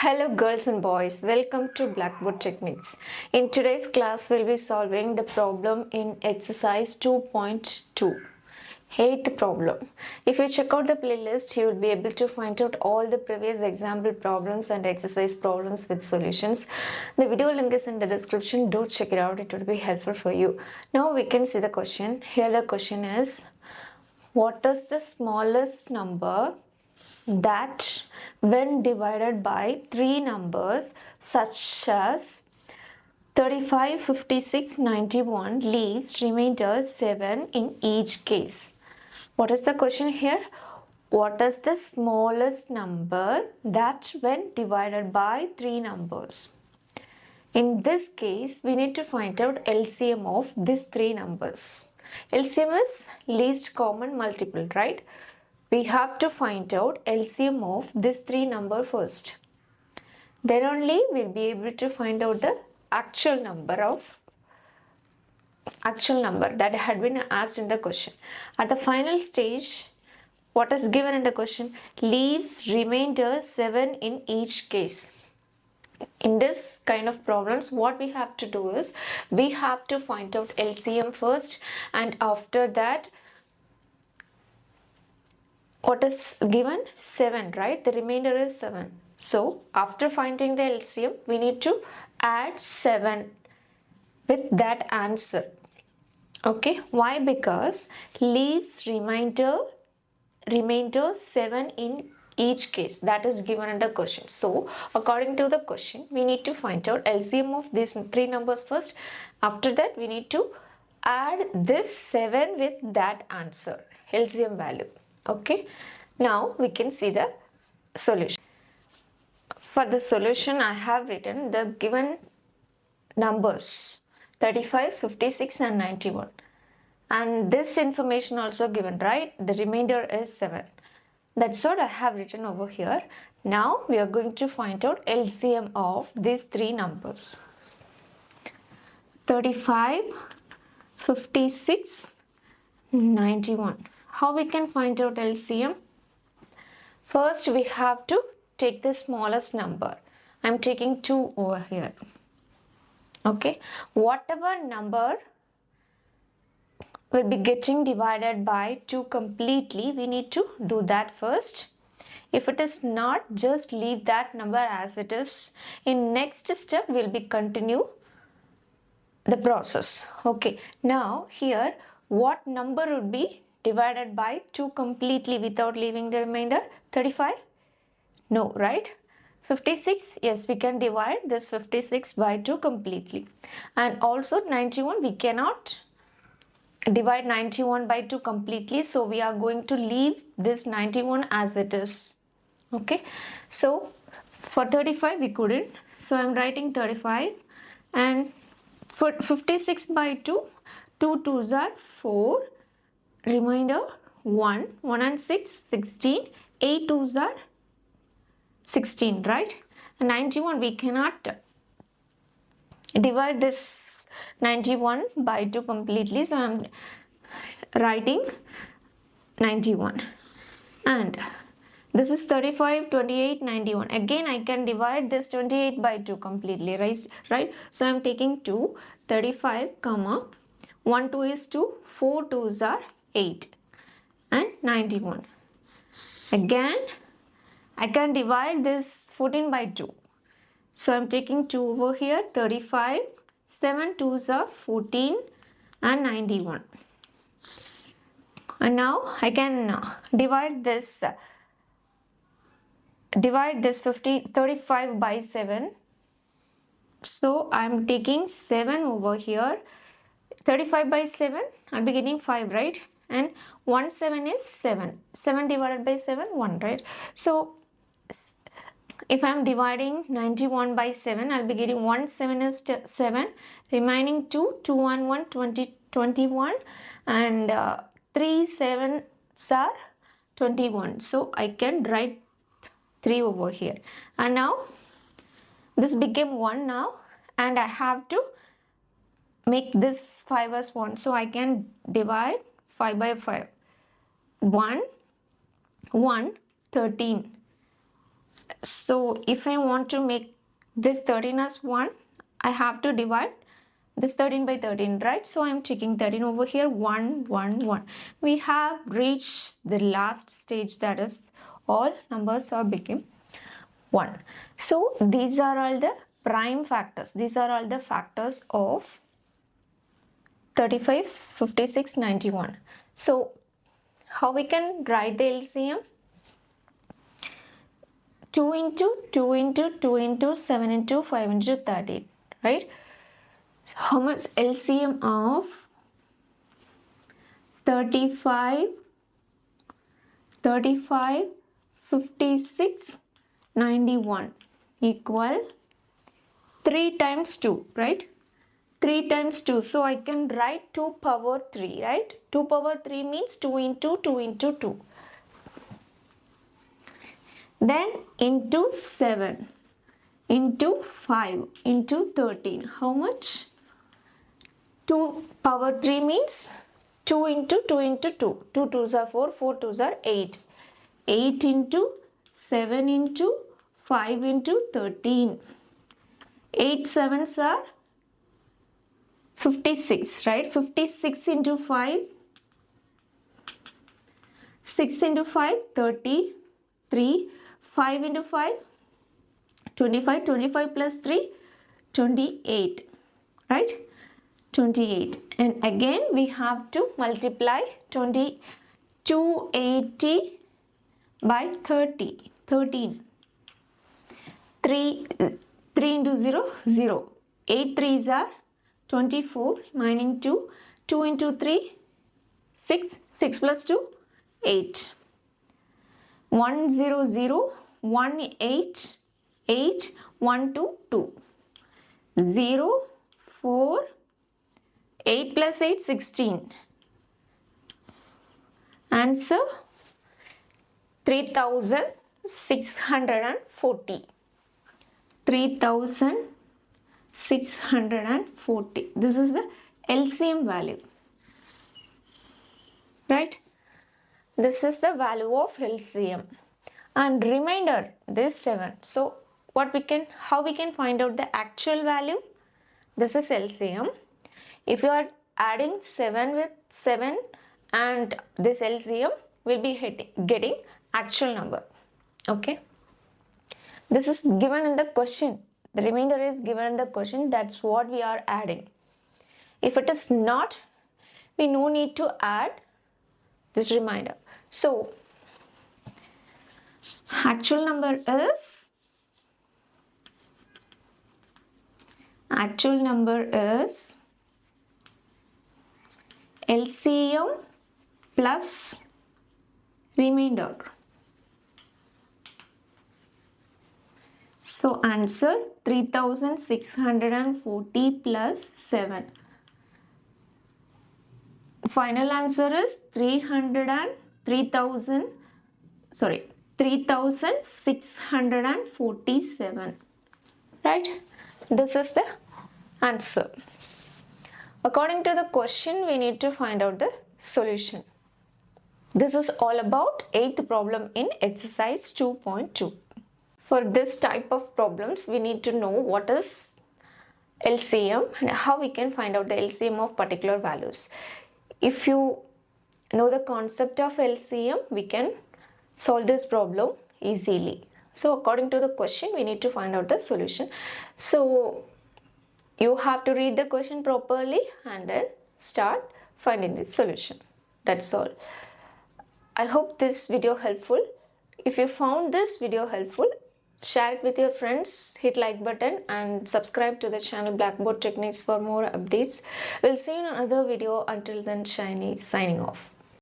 Hello girls and boys, welcome to Blackboard Techniques. In today's class, we'll be solving the problem in exercise 2.2. Eighth problem. If you check out the playlist, you will be able to find out all the previous example problems and exercise problems with solutions. The video link is in the description. Do check it out. It will be helpful for you. Now we can see the question. Here the question is, what is the smallest number that when divided by three numbers such as 35, 56, 91 leaves remainder 7 in each case? What is the question here? What is the smallest number that when divided by three numbers? In this case, we need to find out LCM of these three numbers. LCM is least common multiple, right? We have to find out LCM of this three number first. Then only we'll be able to find out the actual number that had been asked in the question. At the final stage, what is given in the question? Leaves remainder 7 in each case. In this kind of problems, what we have to do is we have to find out LCM first, and after that, what is given? 7, right? The remainder is 7. So after finding the LCM, we need to add 7 with that answer. Okay, why? Because leaves remainder 7 in each case. That is given in the question. So according to the question, we need to find out LCM of these three numbers first. After that, we need to add this 7 with that answer, LCM value. Okay, now we can see the solution. For the solution, I have written the given numbers 35, 56 and 91, and this information also given, right? The remainder is 7. That's what I have written over here. Now we are going to find out LCM of these three numbers: 35, 56, 91. How we can find out LCM? First, we have to take the smallest number. I'm taking 2 over here. Okay, whatever number will be getting divided by 2 completely, we need to do that first. If it is not, just leave that number as it is. In next step, we'll be continue the process. Okay, now here, what number would be divided by 2 completely without leaving the remainder? 35? No, right? 56? Yes, we can divide this 56 by 2 completely. And also 91, we cannot divide 91 by 2 completely. So we are going to leave this 91 as it is. Okay. So for 35, we couldn't. So I'm writing 35. And for 56 by 2, 2 2s are 4. Remainder 1 and 6, 16, 8 2s are 16, right? And 91, we cannot divide this 91 by 2 completely, so I'm writing 91. And this is 35, 28, 91. Again, I can divide this 28 by 2 completely, right? So I'm taking 2, 35, comma, 1 2 is 2, 4 2s are 8 and 91. Again, I can divide this 14 by 2. So I'm taking 2 over here, 35, 7 2s are 14 and 91. And now I can divide this 35 by 7. So I'm taking 7 over here. 35 by 7, I'll be getting 5, right? And 1 7 is 7. 7 divided by 7, 1, right? So if I'm dividing 91 by 7, I'll be getting 1 7 is 7. Remaining 2, 2 1 1, 20, 21. And 3 7s are 21. So I can write 3 over here. And now this became 1 now. And I have to make this 5 as 1. So I can divide 5 by 5. 1, 1, 13. So if I want to make this 13 as 1, I have to divide this 13 by 13, right? So I'm taking 13 over here, 1, 1, 1. We have reached the last stage, that is all numbers are become 1. So these are all the prime factors. These are all the factors of 35, 56, 91. So how we can write the LCM? 2 into 2 into 2 into 7 into 5 into 30, right? So how much LCM of 35, 56, 91 equal 3 times 2, right? 3 times 2. So I can write 2 power 3, right? 2 power 3 means 2 into 2 into 2. Then into 7, into 5, into 13. How much? 2 power 3 means 2 into 2 into 2. 2 2s are 4, 4 2s are 8. 8 into 7 into 5 into 13. 8 7s are 56, right? 56 into 5. 6 into 5, 33. 5 into 5, 25. 25 plus 3, 28, right? 28. And again we have to multiply 280 by 30. 13. 3 into 0, 0. 8 3s are 24, remaining 2. 2 into 3, 6. 6 plus 2, 8. 1 0 0, 1 8, 8, 1 2, 2. 0, 4, 8 plus 8, 16. Answer 3640. 3640. This is the LCM value, right? This is the value of LCM. And remainder, this 7. So how we can find out the actual value? This is LCM. If you are adding 7 with 7 and this LCM, will be getting actual number. Okay. This is given in the question. The remainder is given in the question. That's what we are adding. If it is not, we no need to add this remainder. So actual number is LCM plus remainder. So answer 3640 plus 7. Final answer is 3647. Right? This is the answer. According to the question, we need to find out the solution. This is all about 8th problem in exercise 2.2. For this type of problems, we need to know what is LCM and how we can find out the LCM of particular values. If you know the concept of LCM, we can solve this problem easily. So according to the question, we need to find out the solution. So you have to read the question properly and then start finding the solution. That's all. I hope this video helpful. If you found this video helpful, share it with your friends, hit like button and subscribe to the channel Blackboard Techniques for more updates. We'll see you in another video. Until then, Shiny signing off.